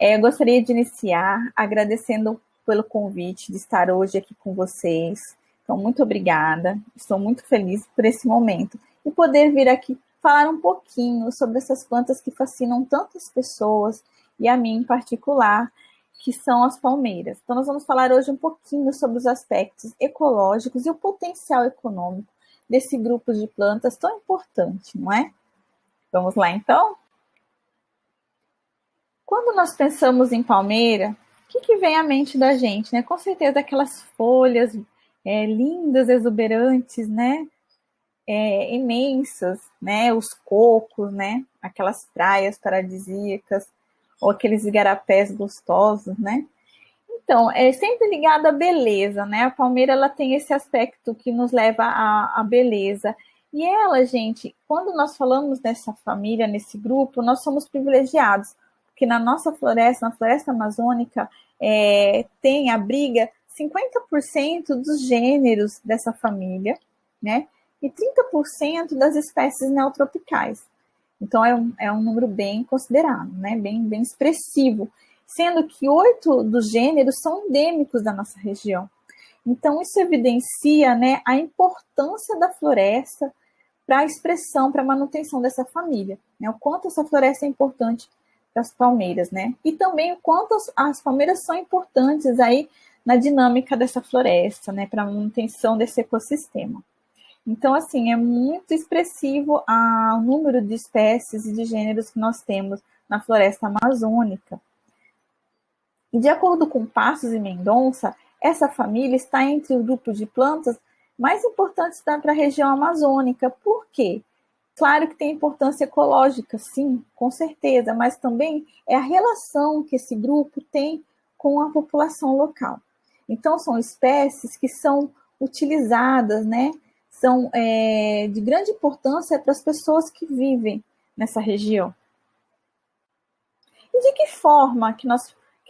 Eu gostaria de iniciar agradecendo pelo convite de estar hoje aqui com vocês. Então, muito obrigada. Estou muito feliz por esse momento e poder vir aqui falar um pouquinho sobre essas plantas que fascinam tantas pessoas e a mim em particular, que são as palmeiras. Então, nós vamos falar hoje um pouquinho sobre os aspectos ecológicos e o potencial econômico desse grupo de plantas tão importante, não é? Vamos lá, então? Quando nós pensamos em palmeira, o que vem à mente da gente, né? Com certeza aquelas folhas lindas, exuberantes, né? Imensas, né? Os cocos, né? Aquelas praias paradisíacas, ou aqueles igarapés gostosos, né? Então, é sempre ligado à beleza, né? A palmeira, ela tem esse aspecto que nos leva à beleza. E ela, gente, quando nós falamos nessa família, nesse grupo, nós somos privilegiados, porque na nossa floresta, na floresta amazônica, abriga 50% dos gêneros dessa família, né? E 30% das espécies neotropicais. Então, é um número bem considerável, né? Bem expressivo, sendo que 8 dos gêneros são endêmicos da nossa região. Então, isso evidencia, né, a importância da floresta para a expressão, para a manutenção dessa família, né? O quanto essa floresta é importante para as palmeiras, né? E também o quanto as palmeiras são importantes aí na dinâmica dessa floresta, né, para a manutenção desse ecossistema. Então, assim, é muito expressivo o número de espécies e de gêneros que nós temos na floresta amazônica. E de acordo com Passos e Mendonça, essa família está entre o grupo de plantas mais importantes para a região amazônica. Por quê? Claro que tem importância ecológica, sim, com certeza, mas também é a relação que esse grupo tem com a população local. Então, são espécies que são utilizadas, né? São de grande importância para as pessoas que vivem nessa região. E de que forma que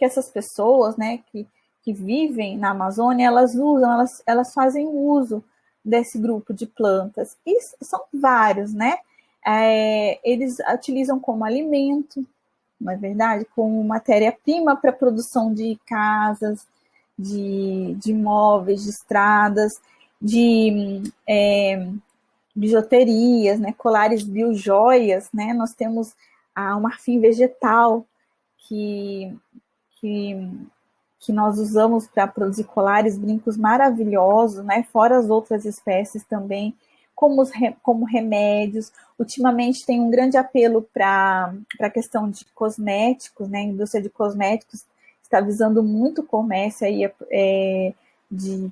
essas pessoas, né, que vivem na Amazônia, elas fazem uso desse grupo de plantas? E são vários, né? Eles utilizam como alimento, não é verdade? Como matéria-prima para a produção de casas, de móveis, de estradas, de bijuterias, né? Colares biojoias, né? Nós temos o marfim vegetal, que, que, que nós usamos para produzir colares, brincos maravilhosos, né? Fora as outras espécies também, como remédios. Ultimamente tem um grande apelo para a questão de cosméticos, né? A indústria de cosméticos está visando muito o comércio aí, de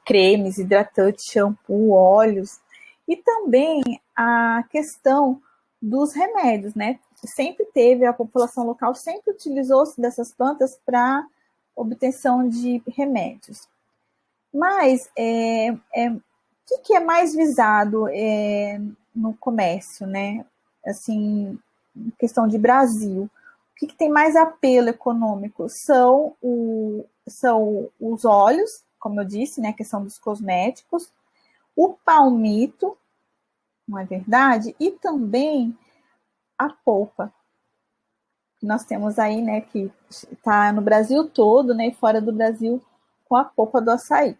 cremes, hidratantes, shampoo, óleos. E também a questão dos remédios, né? Sempre teve, a população local sempre utilizou-se dessas plantas para obtenção de remédios. Mas o que é mais visado no comércio, né? Assim, em questão de Brasil, o que tem mais apelo econômico são os óleos, como eu disse, né? A questão dos cosméticos, o palmito, não é verdade? E também a polpa. Nós temos aí, né, que está no Brasil todo, né, e fora do Brasil, com a polpa do açaí.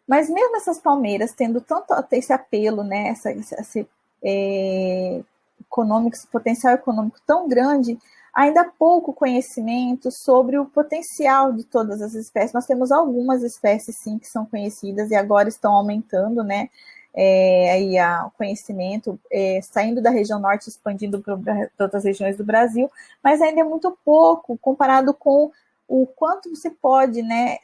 Mas mesmo essas palmeiras tendo tanto esse apelo, né, esse esse potencial econômico tão grande, ainda há pouco conhecimento sobre o potencial de todas as espécies. Nós temos algumas espécies, sim, que são conhecidas e agora estão aumentando, né, aí o conhecimento, saindo da região norte, expandindo para outras regiões do Brasil, mas ainda é muito pouco comparado com o quanto você pode, né,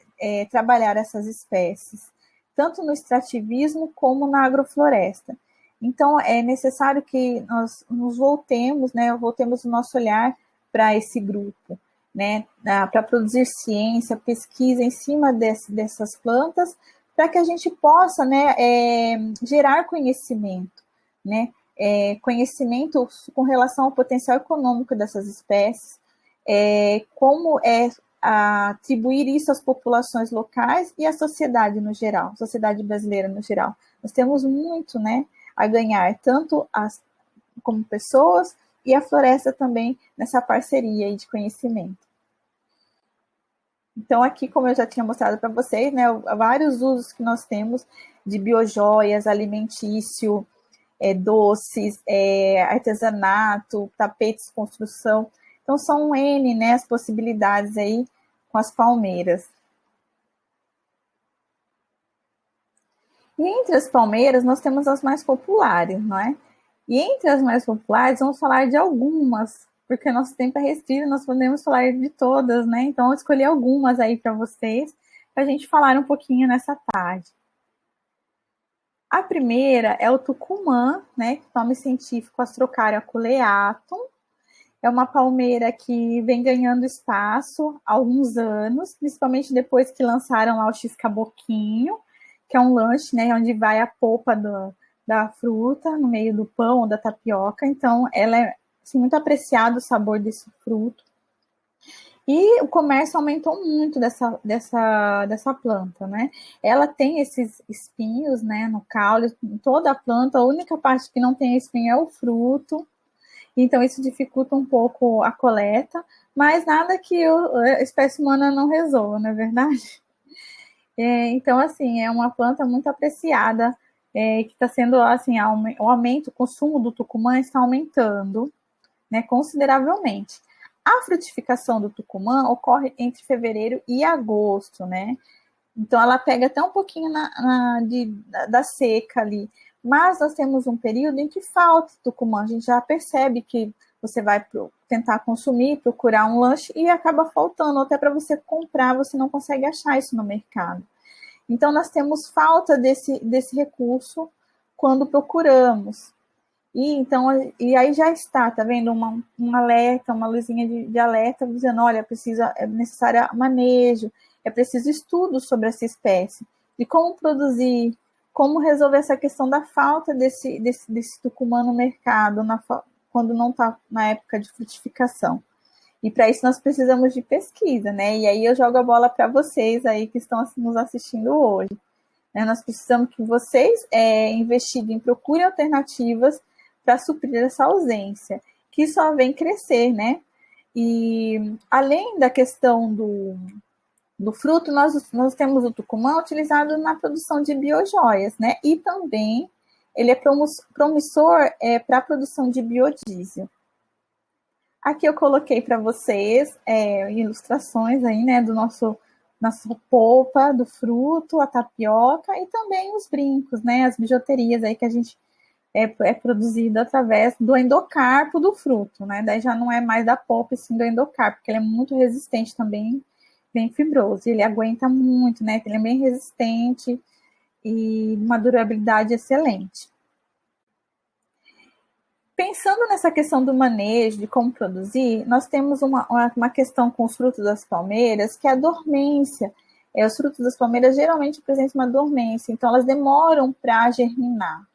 trabalhar essas espécies, tanto no extrativismo como na agrofloresta. Então, é necessário que nós nos voltemos, né, voltemos o nosso olhar para esse grupo, né, para produzir ciência, pesquisa em cima dessas plantas, para que a gente possa, né, gerar conhecimento, né, conhecimento com relação ao potencial econômico dessas espécies, como atribuir isso às populações locais e à sociedade no geral, sociedade brasileira no geral. Nós temos muito, né, a ganhar, tanto como pessoas e a floresta também nessa parceria aí de conhecimento. Então, aqui, como eu já tinha mostrado para vocês, né, vários usos que nós temos de biojoias, alimentício, doces, artesanato, tapetes, construção. Então, são N, né, as possibilidades aí com as palmeiras. E entre as palmeiras, nós temos as mais populares, não é? E entre as mais populares, vamos falar de algumas, porque nosso tempo é restrito, nós podemos falar de todas, né? Então, eu escolhi algumas aí para vocês, para a gente falar um pouquinho nessa tarde. A primeira é o tucumã, né? Nome científico Astrocaria culeatum. É uma palmeira que vem ganhando espaço há alguns anos, principalmente depois que lançaram lá o X-Caboquinho, que é um lanche, né? Onde vai a polpa da fruta no meio do pão ou da tapioca. Então, ela é assim, muito apreciado o sabor desse fruto. E o comércio aumentou muito dessa planta, né? Ela tem esses espinhos, né, no caule, em toda a planta. A única parte que não tem espinho é o fruto. Então, isso dificulta um pouco a coleta, mas nada que a espécie humana não resolva, não é verdade? Então, assim, é uma planta muito apreciada, que está sendo, assim, o aumento, o consumo do tucumã está aumentando, né, consideravelmente. A frutificação do tucumã ocorre entre fevereiro e agosto, né? Então, ela pega até um pouquinho da seca ali. Mas nós temos um período em que falta tucumã. A gente já percebe que você vai tentar consumir, procurar um lanche e acaba faltando. Até para você comprar, você não consegue achar isso no mercado. Então, nós temos falta desse recurso quando procuramos. E aí já está, tá vendo? Um alerta, uma luzinha de alerta dizendo, olha, é necessário manejo, é preciso estudo sobre essa espécie, de como produzir, como resolver essa questão da falta desse tucumã no mercado, quando não está na época de frutificação. E para isso nós precisamos de pesquisa, né? E aí eu jogo a bola para vocês aí que estão nos assistindo hoje. Né? Nós precisamos que vocês investiguem, procurem alternativas para suprir essa ausência, que só vem crescer, né? E além da questão do fruto, nós temos o tucumã utilizado na produção de biojoias, né? E também ele é promissor para a produção de biodiesel. Aqui eu coloquei para vocês ilustrações aí, né, do nossa polpa, do fruto, a tapioca e também os brincos, né, as bijuterias aí que a gente é produzido através do endocarpo do fruto, né? Daí já não é mais da polpa, sim do endocarpo, porque ele é muito resistente também, bem fibroso. Ele aguenta muito, né? Ele é bem resistente e uma durabilidade excelente. Pensando nessa questão do manejo, de como produzir, nós temos uma questão com os frutos das palmeiras, que é a dormência. Os frutos das palmeiras geralmente apresentam uma dormência, então elas demoram para germinar.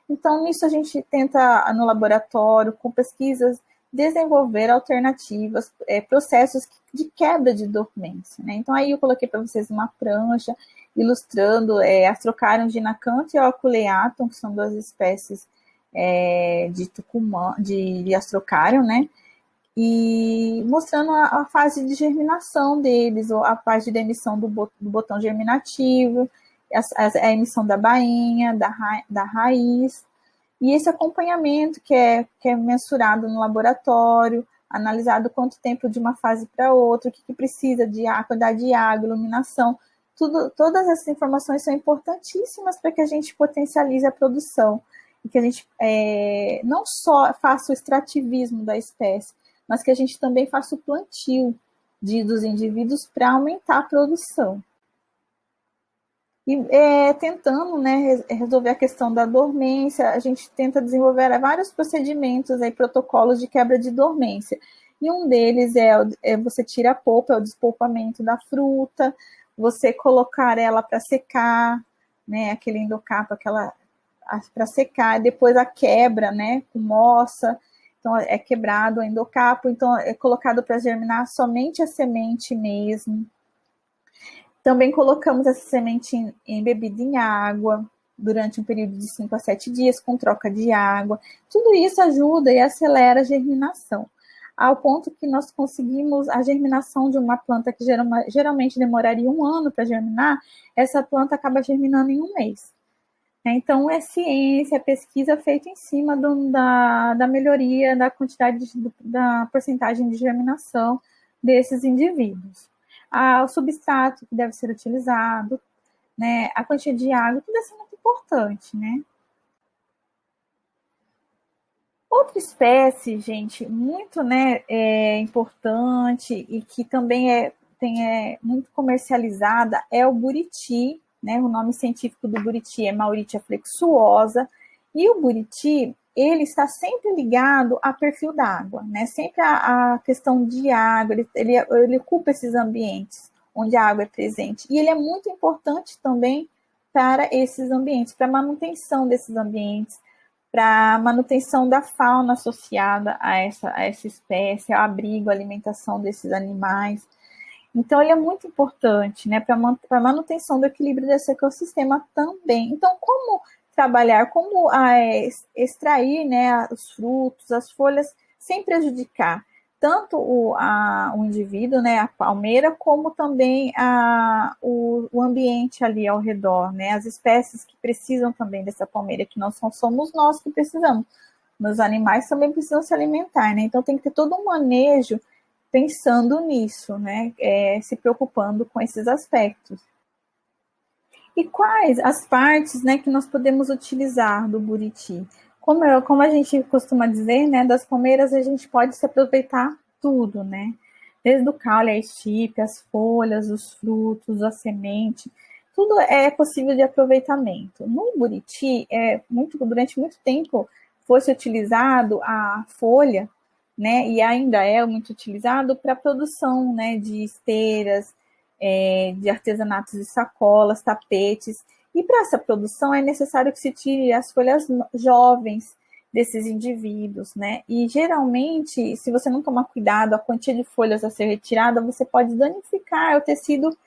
Então, nisso a gente tenta, no laboratório, com pesquisas, desenvolver alternativas, processos de quebra de dormência. Né? Então, aí eu coloquei para vocês uma prancha ilustrando Astrocaria ginacanthus e Aculeatum, que são duas espécies de tucumã, de Astrocaria, né? E mostrando a fase de germinação deles, ou a fase de emissão do botão germinativo, a emissão da bainha, da raiz, e esse acompanhamento que é mensurado no laboratório, analisado quanto tempo de uma fase para outra, o que precisa de quantidade de água, iluminação, todas essas informações são importantíssimas para que a gente potencialize a produção, e que a gente não só faça o extrativismo da espécie, mas que a gente também faça o plantio dos indivíduos para aumentar a produção. E tentando, né, resolver a questão da dormência, a gente tenta desenvolver vários procedimentos, protocolos de quebra de dormência. E um deles você tira a polpa, é o despolpamento da fruta, você colocar ela para secar, né, aquele endocarpo, para secar, e depois a quebra, né, com moça, então é quebrado o endocarpo, então é colocado para germinar somente a semente mesmo. Também colocamos essa semente embebida em água, durante um período de 5 a 7 dias, com troca de água. Tudo isso ajuda e acelera a germinação, ao ponto que nós conseguimos a germinação de uma planta que geralmente demoraria 1 ano para germinar, essa planta acaba germinando em 1 mês. Então, é ciência, é pesquisa feita em cima da melhoria da quantidade, da porcentagem de germinação desses indivíduos. O substrato que deve ser utilizado, né, a quantidade de água, tudo isso é muito importante, né? Outra espécie, gente, muito, né, importante e que também é muito comercializada é o buriti, né? O nome científico do buriti é Mauritia flexuosa, e o buriti, ele está sempre ligado a perfil d'água, né? Sempre a questão de água, ele ocupa esses ambientes onde a água é presente, e ele é muito importante também para esses ambientes, para a manutenção desses ambientes, para a manutenção da fauna associada a essa espécie, ao abrigo, à alimentação desses animais. Então, ele é muito importante, né, para a manutenção do equilíbrio desse ecossistema também. Então, como trabalhar, como extrair, né, os frutos, as folhas, sem prejudicar tanto o indivíduo, né, a palmeira, como também o ambiente ali ao redor, né, as espécies que precisam também dessa palmeira, que não somos nós que precisamos. Os animais também precisam se alimentar, né? Então tem que ter todo um manejo pensando nisso, né? Se preocupando com esses aspectos. E quais as partes, né, que nós podemos utilizar do buriti? Como a gente costuma dizer, né, das palmeiras a gente pode se aproveitar tudo, né? Desde o caule, a estipe, as folhas, os frutos, a semente, tudo é possível de aproveitamento. No buriti, durante muito tempo foi-se utilizado a folha, né, e ainda é muito utilizado para a produção, né, de esteiras, de artesanatos de sacolas, tapetes. E para essa produção é necessário que se tire as folhas jovens desses indivíduos, né? E geralmente, se você não tomar cuidado, a quantia de folhas a ser retirada, você pode danificar o tecido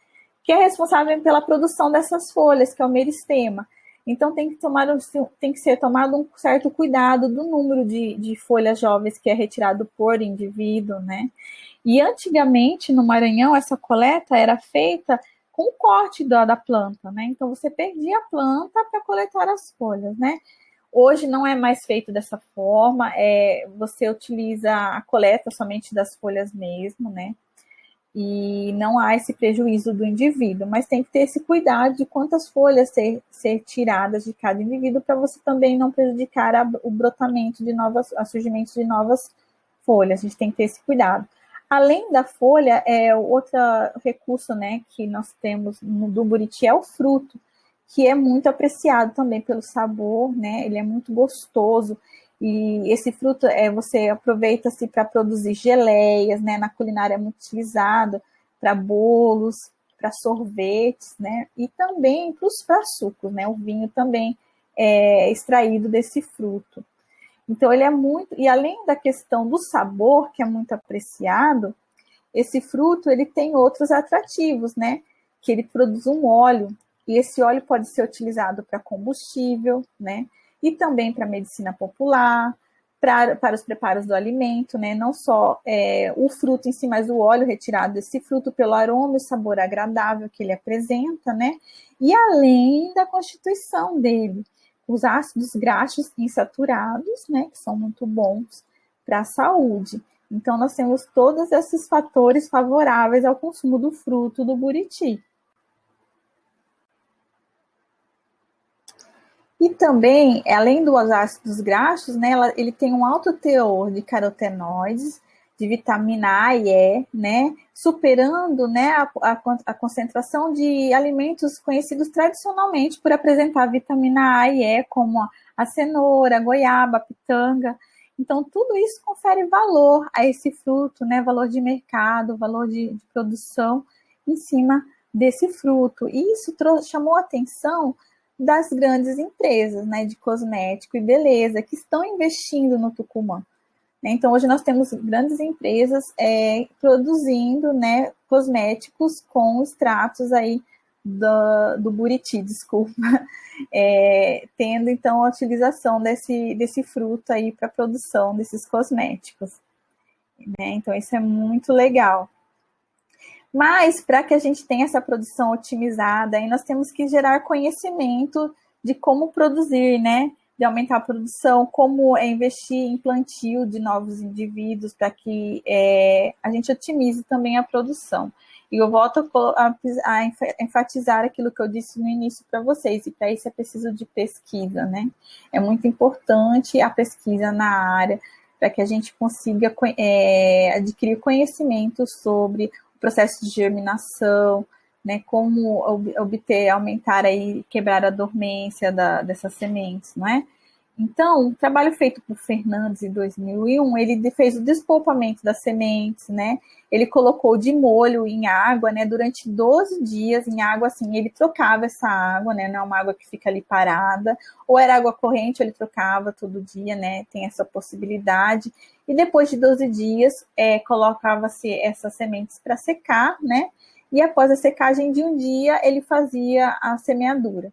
que é responsável pela produção dessas folhas, que é o meristema. Então tem que ser tomado um certo cuidado do número de folhas jovens que é retirado por indivíduo, né? E antigamente, no Maranhão, essa coleta era feita com o corte da planta, né? Então você perdia a planta para coletar as folhas, né? Hoje não é mais feito dessa forma, você utiliza a coleta somente das folhas mesmo, né? E não há esse prejuízo do indivíduo, mas tem que ter esse cuidado de quantas folhas ser tiradas de cada indivíduo para você também não prejudicar o brotamento de o surgimento de novas folhas. A gente tem que ter esse cuidado. Além da folha, outro recurso, né, que nós temos do buriti é o fruto, que é muito apreciado também pelo sabor, né? Ele é muito gostoso. E esse fruto você aproveita-se para produzir geleias, né? Na culinária é muito utilizado para bolos, para sorvetes, né? E também para sucos, né? O vinho também é extraído desse fruto. Então ele é muito, e além da questão do sabor, que é muito apreciado, esse fruto ele tem outros atrativos, né? Que ele produz um óleo, e esse óleo pode ser utilizado para combustível, né? E também para medicina popular, para os preparos do alimento, né? Não só o fruto em si, mas o óleo retirado desse fruto pelo aroma e sabor agradável que ele apresenta, né? E além da constituição dele, os ácidos graxos insaturados, né? Que são muito bons para a saúde. Então, nós temos todos esses fatores favoráveis ao consumo do fruto do buriti. E também, além dos ácidos graxos, né, ele tem um alto teor de carotenoides, de vitamina A e E, né, superando, né, a concentração de alimentos conhecidos tradicionalmente por apresentar vitamina A e E, como a cenoura, a goiaba, a pitanga. Então, tudo isso confere valor a esse fruto, né, valor de mercado, valor de produção em cima desse fruto. E isso chamou a atenção das grandes empresas, né, de cosmético e beleza, que estão investindo no Tucumã. Então, hoje nós temos grandes empresas produzindo, né, cosméticos com extratos aí do Buriti, desculpa, tendo então a utilização desse fruto aí para a produção desses cosméticos, né? Então isso é muito legal. Mas para que a gente tenha essa produção otimizada, aí nós temos que gerar conhecimento de como produzir, né? De aumentar a produção, como investir em plantio de novos indivíduos para que a gente otimize também a produção. E eu volto a enfatizar aquilo que eu disse no início para vocês, e para isso é preciso de pesquisa, né? É muito importante a pesquisa na área, para que a gente consiga adquirir conhecimento sobre o processo de germinação, né, como obter, aumentar aí, quebrar a dormência dessas sementes, não é? Então, o trabalho feito por Fernandes em 2001, ele fez o despolpamento das sementes, né? Ele colocou de molho em água, né? Durante 12 dias em água, assim, ele trocava essa água, né? Não é uma água que fica ali parada, ou era água corrente, ele trocava todo dia, né? Tem essa possibilidade. E depois de 12 dias, colocava-se essas sementes para secar, né? E após a secagem de um dia, ele fazia a semeadura,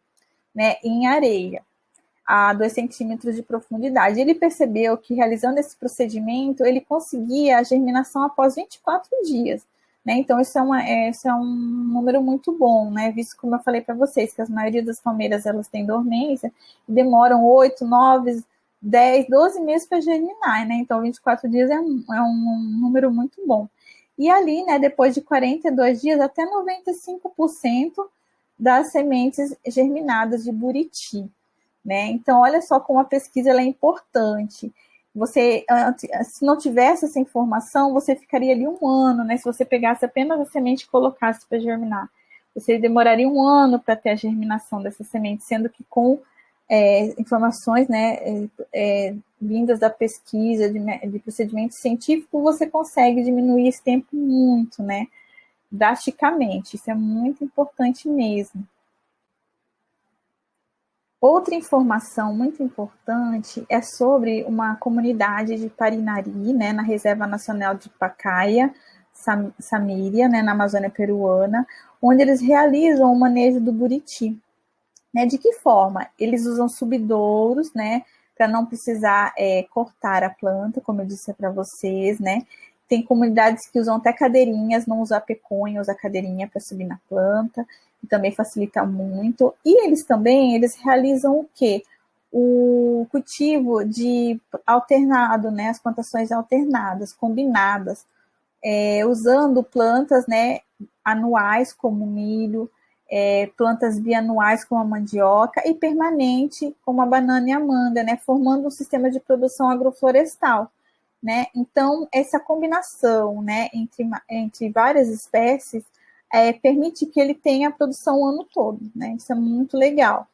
né? Em areia, a 2 centímetros de profundidade. Ele percebeu que, realizando esse procedimento, ele conseguia a germinação após 24 dias. Né? Então, isso é um número muito bom, né? Visto, como eu falei para vocês, que a maioria das palmeiras elas têm dormência e demoram 8, 9, 10, 12 meses para germinar. Né? Então, 24 dias é um número muito bom. E ali, né, depois de 42 dias, até 95% das sementes germinadas de buriti. Né? Então, olha só como a pesquisa ela é importante. Você, se não tivesse essa informação, você ficaria ali um ano, né? Se você pegasse apenas a semente e colocasse para germinar, você demoraria um ano para ter a germinação dessa semente, sendo que com informações, né, vindas da pesquisa, de procedimento científico, você consegue diminuir esse tempo muito, né? Drasticamente. Isso é muito importante mesmo. Outra informação muito importante é sobre uma comunidade de Parinari, né, na Reserva Nacional de Pacaya, Samíria, né, na Amazônia peruana, onde eles realizam o manejo do buriti. Né, de que forma? Eles usam subdouros, né, para não precisar cortar a planta, como eu disse para vocês, né. Tem comunidades que usam até cadeirinhas, não usam a peconha, usa a cadeirinha para subir na planta, que também facilita muito. E eles realizam o quê? O cultivo de alternado, né, as plantações alternadas, combinadas, usando plantas, né, anuais, como milho, plantas bianuais, como a mandioca, e permanente, como a banana e a amanda, né, formando um sistema de produção agroflorestal. Né? Então, essa combinação, né, entre várias espécies permite que ele tenha a produção o ano todo. Né? Isso é muito legal.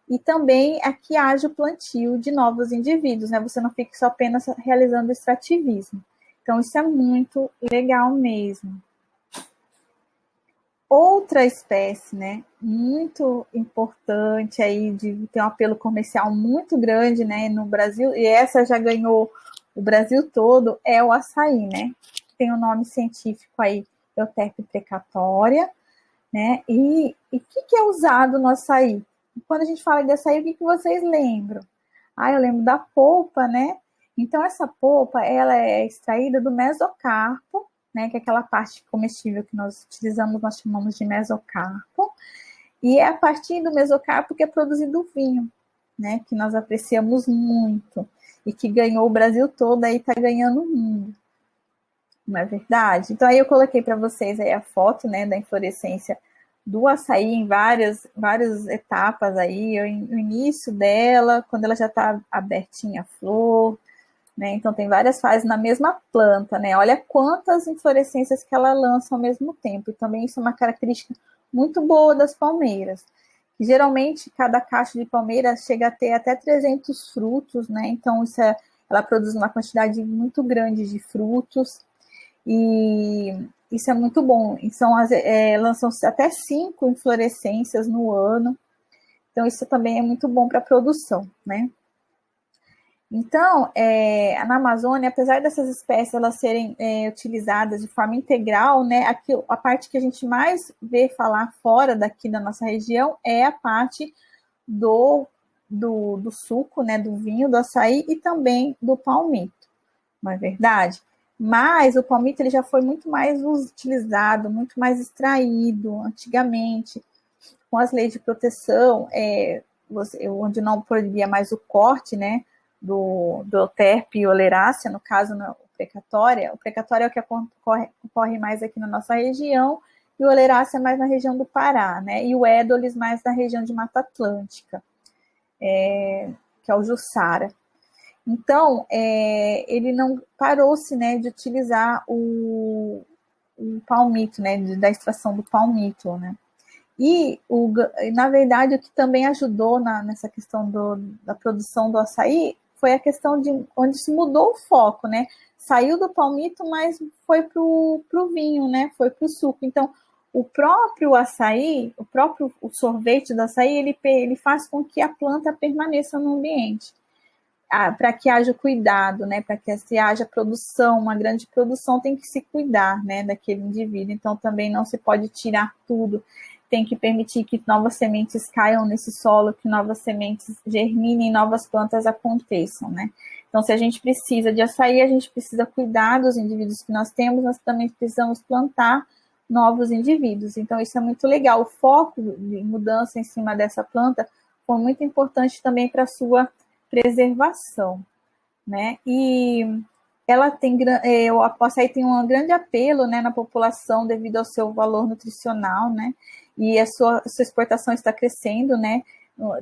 E também aqui haja o plantio de novos indivíduos, né? Você não fica só apenas realizando extrativismo. Então, isso é muito legal mesmo. Outra espécie, né, muito importante aí, de ter um apelo comercial muito grande, né, no Brasil, e essa já ganhou o Brasil todo, é o açaí, né? Tem o nome científico aí, Euterpe precatória, né? E o que é usado no açaí? Quando a gente fala de açaí, o que vocês lembram? Ah, eu lembro da polpa, né? Então, essa polpa, ela é extraída do mesocarpo, né? Que é aquela parte comestível que nós utilizamos, nós chamamos de mesocarpo. E é a partir do mesocarpo que é produzido o vinho, né? Que nós apreciamos muito e que ganhou o Brasil todo, aí está ganhando o mundo. Não é verdade? Então, aí eu coloquei para vocês aí a foto, né, da inflorescência do açaí em várias etapas aí, o início dela, quando ela já está abertinha a flor, né? Então, tem várias fases na mesma planta, né? Olha quantas inflorescências que ela lança ao mesmo tempo. E também isso é uma característica muito boa das palmeiras. Geralmente, cada caixa de palmeira chega a ter até 300 frutos, né? Então, ela produz uma quantidade muito grande de frutos. E isso é muito bom. Lançam até 5 inflorescências no ano. Então, isso também é muito bom para a produção, né? Então, na Amazônia, apesar dessas espécies elas serem utilizadas de forma integral, né, aqui, a parte que a gente mais vê falar fora daqui da nossa região é a parte do suco, né, do vinho, do açaí e também do palmito, não é verdade? Mas o palmito ele já foi muito mais utilizado, muito mais extraído antigamente, com as leis de proteção, onde não proibia mais o corte, né, do Euterpe e Oleracea, no caso, o precatória. O precatória é o que ocorre mais aqui na nossa região, e o Oleracea mais na região do Pará, né, e o Édolis mais na região de Mata Atlântica, que é o Jussara. Então, ele não parou-se, né, de utilizar o palmito, né, da extração do palmito, né. E, na verdade, o que também ajudou nessa questão da produção do açaí foi a questão de onde se mudou o foco, né? Saiu do palmito, mas foi para o vinho, né? Foi para o suco. Então, o próprio açaí, o sorvete do açaí, ele faz com que a planta permaneça no ambiente. Para que haja cuidado, né? Para que se haja produção, uma grande produção, tem que se cuidar, né? Daquele indivíduo. Então, também não se pode tirar tudo. Tem que permitir que novas sementes caiam nesse solo, que novas sementes germinem, novas plantas aconteçam, né? Então, se a gente precisa de açaí, a gente precisa cuidar dos indivíduos que nós temos, nós também precisamos plantar novos indivíduos. Então, isso é muito legal. O foco de mudança em cima dessa planta foi muito importante também para a sua preservação, né? E ela tem, o açaí tem um grande apelo, né, na população devido ao seu valor nutricional, né? E a sua exportação está crescendo, né?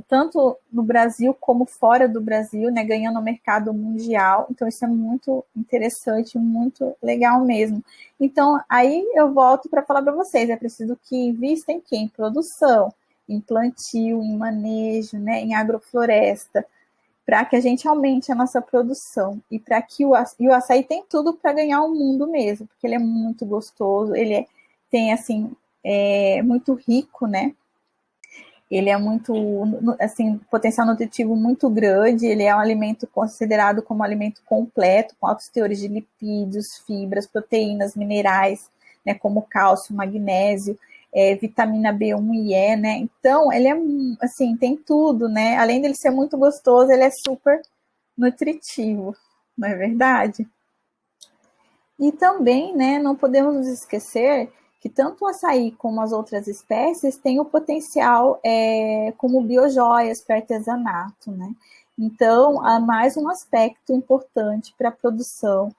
Tanto no Brasil como fora do Brasil, né? Ganhando o mercado mundial. Então, isso é muito interessante, muito legal mesmo. Então, aí eu volto para falar para vocês, é preciso que invista em quê? Em produção, em plantio, em manejo, né? Em agrofloresta, para que a gente aumente a nossa produção e para que o açaí tem tudo para ganhar o mundo mesmo, porque ele é muito gostoso, tem assim muito rico, né? Ele é muito assim potencial nutritivo muito grande. Ele é um alimento considerado como um alimento completo, com altos teores de lipídios, fibras, proteínas, minerais, né? Como cálcio, magnésio. Vitamina B1 e E, né? Então, ele é, assim, tem tudo, né? Além dele ser muito gostoso, ele é super nutritivo, não é verdade? E também, né, não podemos nos esquecer que tanto o açaí como as outras espécies têm o potencial como biojoias para artesanato, né? Então, há mais um aspecto importante para a produção,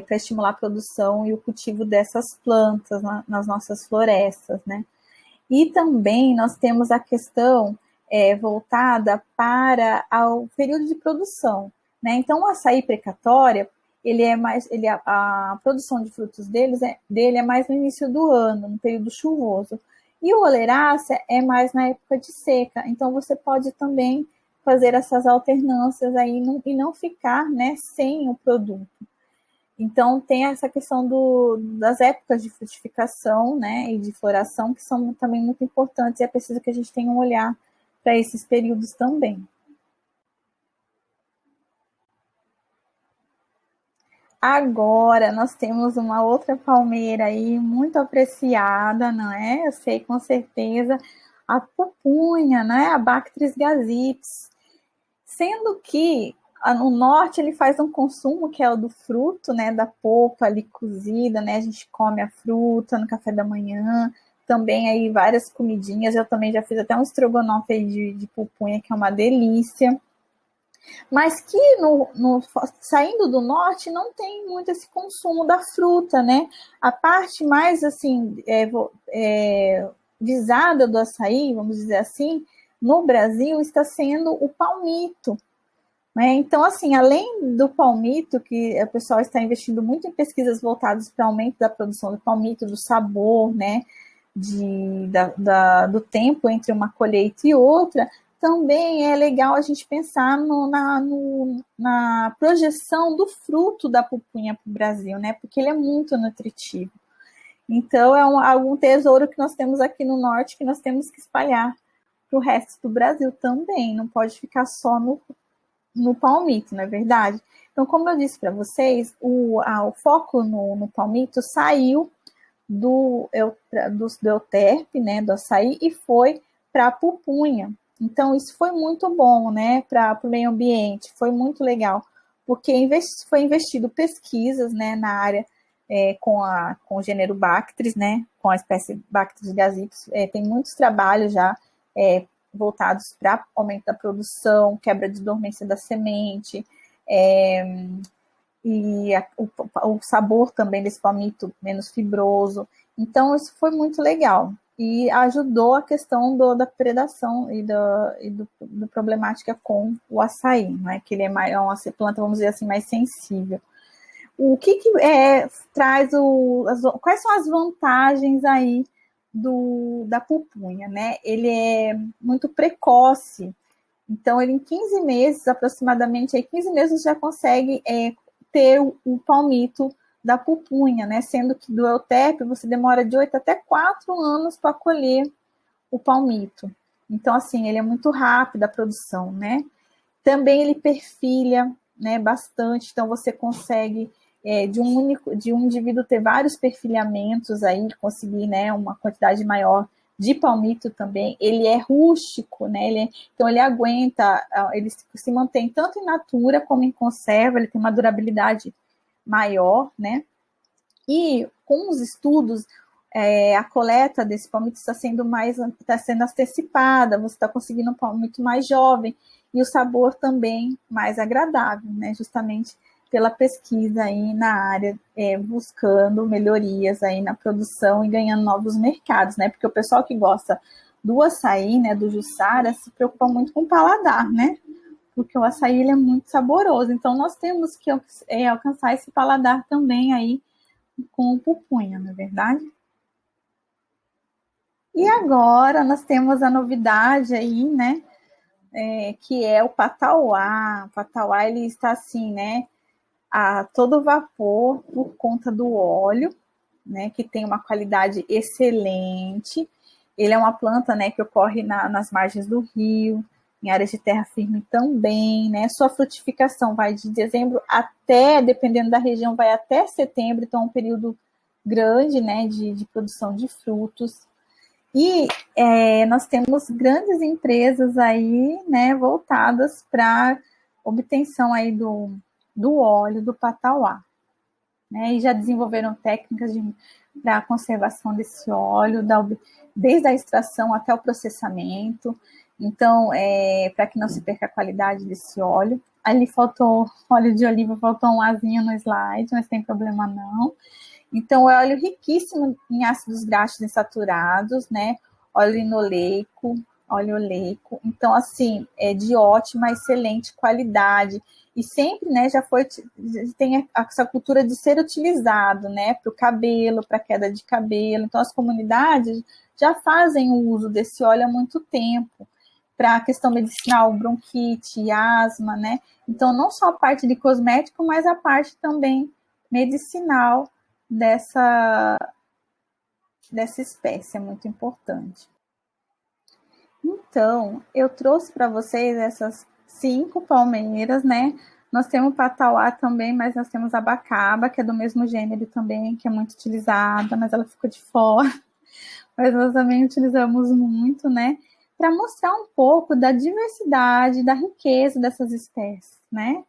para estimular a produção e o cultivo dessas plantas nas nossas florestas, né? E também nós temos a questão voltada para o período de produção, né? Então, o açaí precatória, a produção de frutos dele é mais no início do ano, no período chuvoso. E o oleracea é mais na época de seca. Então, você pode também fazer essas alternâncias aí e não ficar, né, sem o produto. Então, tem essa questão das épocas de frutificação, né, e de floração, que são também muito importantes, e é preciso que a gente tenha um olhar para esses períodos também. Agora, nós temos uma outra palmeira aí, muito apreciada, não é? Eu sei com certeza, a pupunha, né, a Bactris gazips. Sendo que no norte ele faz um consumo que é o do fruto, né, da polpa ali cozida, né, a gente come a fruta no café da manhã, também aí várias comidinhas, eu também já fiz até um estrogonofe aí de pupunha, que é uma delícia, mas que saindo do norte não tem muito esse consumo da fruta, né, a parte mais assim, visada do açaí, vamos dizer assim, no Brasil está sendo o palmito, né? Então, assim, além do palmito, que o pessoal está investindo muito em pesquisas voltadas para o aumento da produção do palmito, do sabor, né, do tempo entre uma colheita e outra, também é legal a gente pensar na projeção do fruto da pupunha para o Brasil, né, porque ele é muito nutritivo. Então, é algum tesouro que nós temos aqui no norte que nós temos que espalhar para o resto do Brasil também, não pode ficar só no palmito, não é verdade? Então, como eu disse para vocês, o foco no palmito saiu do euterpe, né, do açaí, e foi para a pupunha. Então, isso foi muito bom, né, para o meio ambiente, foi muito legal, porque foi investido pesquisas, né, na área com o gênero Bactris, né, com a espécie Bactris gasipus, tem muitos trabalhos já voltados para aumento da produção, quebra de dormência da semente, e o sabor também desse palmito menos fibroso. Então, isso foi muito legal. E ajudou a questão da predação e do problemática com o açaí, né? Que ele é uma planta, vamos dizer assim, mais sensível. O que traz quais são as vantagens aí da pupunha, né? Ele é muito precoce, então ele em 15 meses, aproximadamente, aí 15 meses já consegue ter o palmito da pupunha, né? Sendo que do euterpe você demora de 8 até 4 anos para colher o palmito. Então, assim, ele é muito rápido a produção, né? Também ele perfilha, né, bastante, então você consegue de um indivíduo ter vários perfilhamentos aí, conseguir, né, uma quantidade maior de palmito também. Ele é rústico, né? Então ele aguenta, ele se mantém tanto in natura como em conserva, ele tem uma durabilidade maior, né? E com os estudos, a coleta desse palmito está sendo antecipada, você está conseguindo um palmito mais jovem e o sabor também mais agradável, né? Justamente pela pesquisa aí na área, buscando melhorias aí na produção e ganhando novos mercados, né? Porque o pessoal que gosta do açaí, né, do Jussara, se preocupa muito com o paladar, né? Porque o açaí ele é muito saboroso, então nós temos que alcançar esse paladar também aí com pupunha, não é verdade? E agora nós temos a novidade aí, né? Que é o patauá. O patauá ele está assim, né? A todo vapor por conta do óleo, né? Que tem uma qualidade excelente. Ele é uma planta, né? Que ocorre nas margens do rio, em áreas de terra firme também, né? Sua frutificação vai de dezembro até, dependendo da região, vai até setembro, então é um período grande, né? De produção de frutos. E nós temos grandes empresas aí, né, voltadas para obtenção aí do óleo do patauá, né, e já desenvolveram técnicas para a conservação desse óleo, desde a extração até o processamento. Então, para que não se perca a qualidade desse óleo. Ali faltou óleo de oliva, faltou um azinho no slide, mas tem problema não. Então, é óleo riquíssimo em ácidos graxos insaturados, né? Óleo oleico. Então, assim, é de ótima, excelente qualidade. E sempre, né, tem essa cultura de ser utilizado, né, para o cabelo, para queda de cabelo. Então, as comunidades já fazem o uso desse óleo há muito tempo, para a questão medicinal, bronquite, asma, né? Então, não só a parte de cosmético, mas a parte também medicinal dessa espécie, é muito importante. Então, eu trouxe para vocês essas 5 palmeiras, né? Nós temos o patauá também, mas nós temos a abacaba, que é do mesmo gênero também, que é muito utilizada, mas ela ficou de fora. Mas nós também utilizamos muito, né? Para mostrar um pouco da diversidade, da riqueza dessas espécies, né?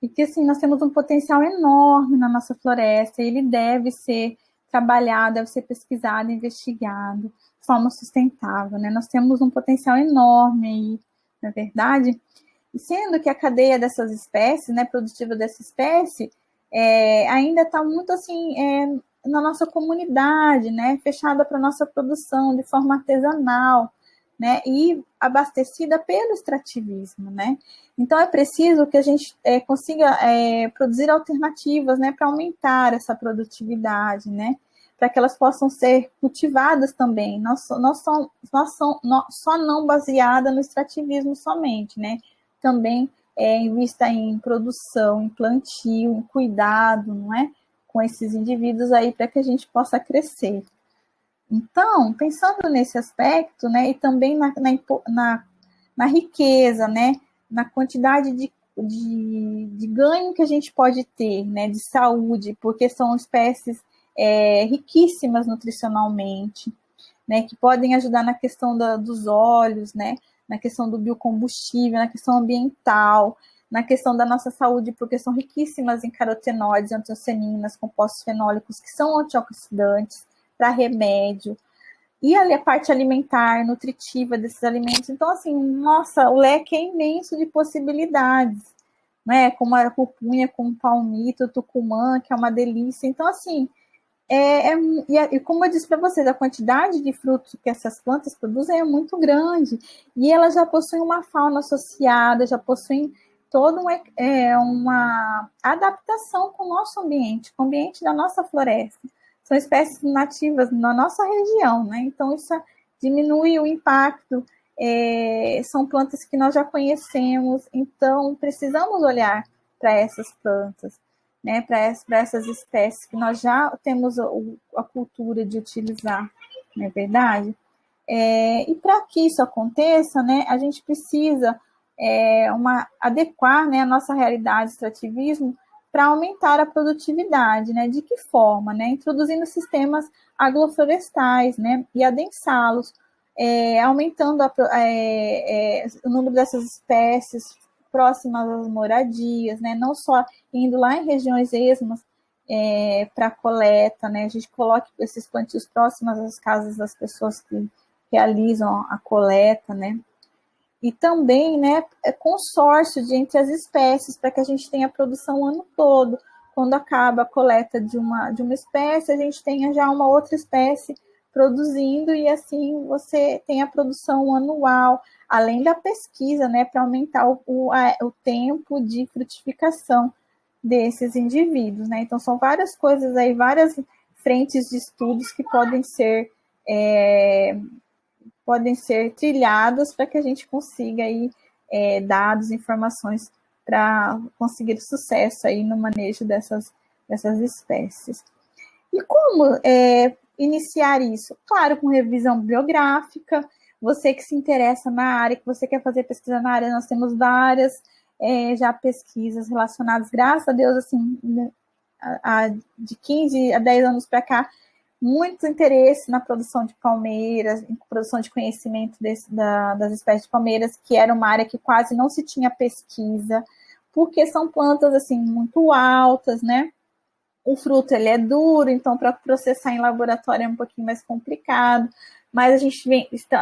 E que, assim, nós temos um potencial enorme na nossa floresta, e ele deve ser trabalhado, deve ser pesquisado, investigado de forma sustentável, né? Nós temos um potencial enorme aí, não é verdade? E sendo que a cadeia dessas espécies, né, produtiva dessa espécie, ainda está muito, assim, na nossa comunidade, né, fechada para a nossa produção de forma artesanal, né, e abastecida pelo extrativismo, né? Então é preciso que a gente consiga produzir alternativas, né, para aumentar essa produtividade, né, para que elas possam ser cultivadas também, só não baseada no extrativismo somente, né? Também em vista em produção, em plantio, em cuidado, não é? Com esses indivíduos aí para que a gente possa crescer. Então, pensando nesse aspecto, né, e também na riqueza, né, na quantidade de ganho que a gente pode ter, né, de saúde, porque são espécies riquíssimas nutricionalmente, né, que podem ajudar na questão dos óleos, né, na questão do biocombustível, na questão ambiental, na questão da nossa saúde, porque são riquíssimas em carotenoides, antocianinas, compostos fenólicos, que são antioxidantes, para remédio, e a parte alimentar, nutritiva desses alimentos. Então, assim, nossa, o leque é imenso de possibilidades, né? Como a pupunha, com palmito, tucumã, que é uma delícia. Então, assim, e como eu disse para vocês, a quantidade de frutos que essas plantas produzem é muito grande. E elas já possuem uma fauna associada, já possuem toda uma adaptação com o nosso ambiente, com o ambiente da nossa floresta. São espécies nativas na nossa região, né? Então, isso diminui o impacto. São plantas que nós já conhecemos, então precisamos olhar para essas plantas, né, para essas espécies que nós já temos a cultura de utilizar, não é verdade? E para que isso aconteça, né, a gente precisa adequar, né, a nossa realidade de extrativismo para aumentar a produtividade, né? De que forma, né? Introduzindo sistemas agroflorestais, né? E adensá-los, aumentando o número dessas espécies próximas às moradias, né? Não só indo lá em regiões esmas para coleta, né? A gente coloca esses plantios próximos às casas das pessoas que realizam a coleta, né? E também, né, consórcio entre as espécies, para que a gente tenha produção o ano todo. Quando acaba a coleta de uma espécie, a gente tenha já uma outra espécie produzindo, e assim você tem a produção anual, além da pesquisa, né, para aumentar o tempo de frutificação desses indivíduos, né? Então, são várias coisas aí, várias frentes de estudos que podem ser trilhadas para que a gente consiga aí dados, informações para conseguir sucesso aí no manejo dessas espécies. E como iniciar isso? Claro, com revisão biográfica. Você que se interessa na área, que você quer fazer pesquisa na área, nós temos várias já pesquisas relacionadas, graças a Deus, assim, de 15 a 10 anos para cá, muito interesse na produção de palmeiras, em produção de conhecimento das espécies de palmeiras, que era uma área que quase não se tinha pesquisa, porque são plantas assim muito altas, né? O fruto ele é duro, então para processar em laboratório é um pouquinho mais complicado, mas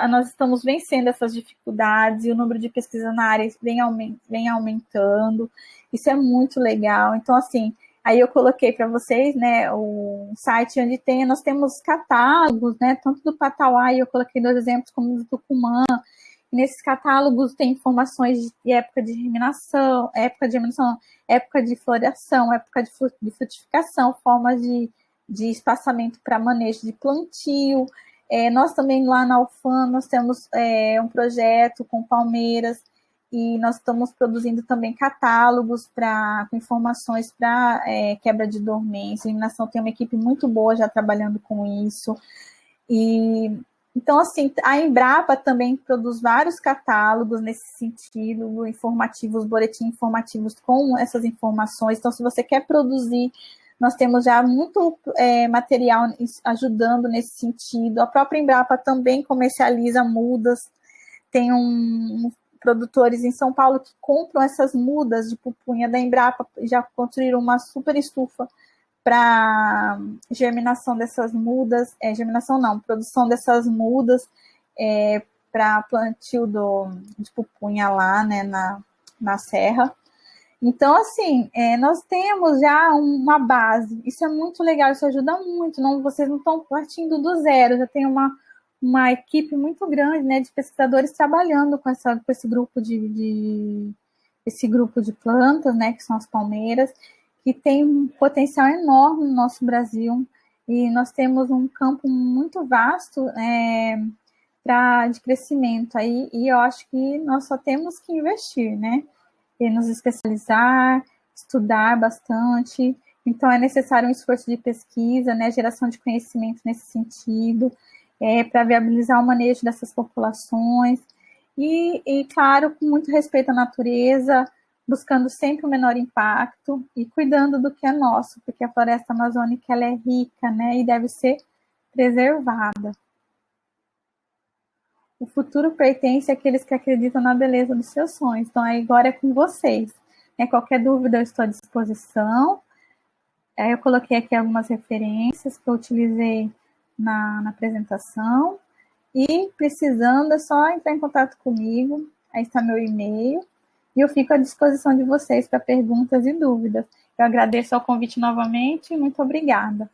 nós estamos vencendo essas dificuldades e o número de pesquisa na área vem aumentando. Isso é muito legal. Então, assim, aí eu coloquei para vocês, né, o site onde nós temos catálogos, né, tanto do Patauá, e eu coloquei 2 exemplos como do Tucumã. Nesses catálogos tem informações de época de germinação, época de floração, época de frutificação, formas de espaçamento para manejo de plantio. Nós também lá na UFAM, nós temos um projeto com palmeiras, e nós estamos produzindo também catálogos com informações para quebra de dormência, eliminação. Tem uma equipe muito boa já trabalhando com isso. Então, assim, a Embrapa também produz vários catálogos nesse sentido, informativos, boletins informativos com essas informações. Então, se você quer produzir, nós temos já muito material ajudando nesse sentido. A própria Embrapa também comercializa mudas. Tem produtores em São Paulo que compram essas mudas de pupunha da Embrapa, já construíram uma super estufa para germinação dessas mudas, produção dessas mudas para plantio de pupunha lá, né, na serra. Então, assim, nós temos já uma base, isso é muito legal, isso ajuda muito, vocês não estão partindo do zero, já tem uma equipe muito grande, né, de pesquisadores trabalhando com esse grupo esse grupo de plantas, né, que são as palmeiras, que tem um potencial enorme no nosso Brasil, e nós temos um campo muito vasto de crescimento aí, e eu acho que nós só temos que investir, né, e nos especializar, estudar bastante. Então é necessário um esforço de pesquisa, né, geração de conhecimento nesse sentido, para viabilizar o manejo dessas populações, e, claro, com muito respeito à natureza, buscando sempre o menor impacto e cuidando do que é nosso, porque a floresta amazônica ela é rica, né, e deve ser preservada. O futuro pertence àqueles que acreditam na beleza dos seus sonhos. Então, agora é com vocês. Qualquer dúvida, eu estou à disposição. Eu coloquei aqui algumas referências que eu utilizei na apresentação. E precisando, é só entrar em contato comigo. Aí está meu e-mail. E eu fico à disposição de vocês para perguntas e dúvidas. Eu agradeço ao convite novamente e muito obrigada.